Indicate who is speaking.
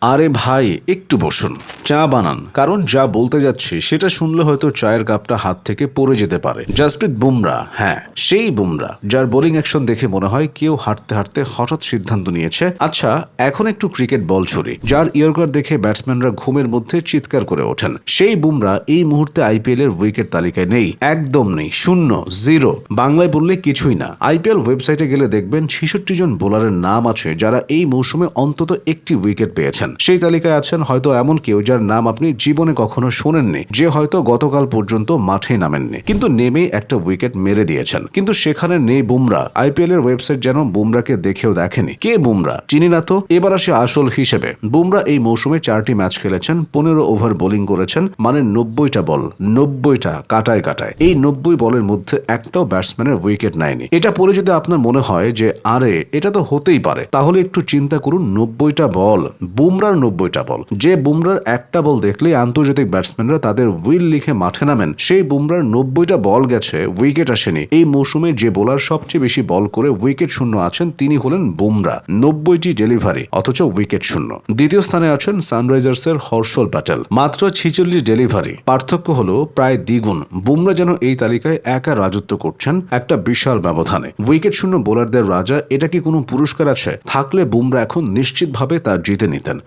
Speaker 1: আরে ভাই একটু বসুন, চা বানান, কারণ যা বলতে যাচ্ছি সেটা শুনলে হয়তো চায়ের কাপটা হাত থেকে পড়ে যেতে পারে। জাসপ্রীত বুমরা, হ্যাঁ সেই বুমরা যার বোলিং অ্যাকশন দেখে মনে হয় কেউ হাঁটতে হাঁটতে হঠাৎ সিদ্ধান্ত নিয়েছে, আচ্ছা এখন একটু ক্রিকেট বল ছুরি, যার ইয়র্কার দেখে ব্যাটসম্যানরা ঘুমের মধ্যে চিৎকার করে ওঠেন। সেই বুমরা এই মুহূর্তে আইপিএল এর উইকেট তালিকায় নেই, একদম নেই, শূন্য, জিরো। বাংলায় বললে কিছুই না। আইপিএল ওয়েবসাইটে গেলে দেখবেন 66 জন বোলারের নাম আছে যারা এই মৌসুমে অন্তত একটি উইকেট পেয়েছেন। সেই তালিকায় আছেন হয়তো এমন কেউ যার নাম আপনি জীবনে কখনো শোনেননি, যে হয়তো গতকাল পর্যন্ত মাঠে নামেননি, কিন্তু নেমে একটা উইকেট মেরে দিয়েছেন। কিন্তু সেখানে নেই বুমরা। আইপিএল এর ওয়েবসাইট যেন বুমরাকে দেখেও দেখেনি। কে বুমরা? চিনি না তো। এবার আসে আসল হিসেবে। বুমরা এই মৌসুমে 4টি ম্যাচ খেলেছেন, 15 ওভার বোলিং করেছেন, মানে 90টা বল, 90টা কাটায় কাটায়। এই 90 বলের মধ্যে একটাও ব্যাটসম্যানের উইকেট নেয়নি। এটা পরে যদি আপনার মনে হয় যে আরে এটা তো হতেই পারে, তাহলে একটু চিন্তা করুন। 90টা বল, বুমরার 90টা বল। যে বুমরার একটা বল দেখলেই আন্তর্জাতিক ব্যাটসম্যানরা তাদের উইল লিখে মাঠে নামেন, সেই বুমরার 90টা বল গেছে, উইকেট আসেনি। এই মৌসুমে যে বোলার সবচেয়ে বেশি বল করে উইকেট শূন্য আছেন তিনি হলেন বুমরা, 90টি ডেলিভারি, অথচ উইকেট শূন্য। দ্বিতীয় স্থানে আছেন সানরাইজার্সের হর্ষল প্যাটেল, মাত্র 46 ডেলিভারি। পার্থক্য হলো প্রায় দ্বিগুণ। বুমরা যেন এই তালিকায় একা রাজত্ব করছেন একটা বিশাল ব্যবধানে। উইকেট শূন্য বোলারদের রাজা, এটা কি কোনো পুরস্কার আছে? থাকলে বুমরা এখন নিশ্চিতভাবে তা জিতে নিতেন।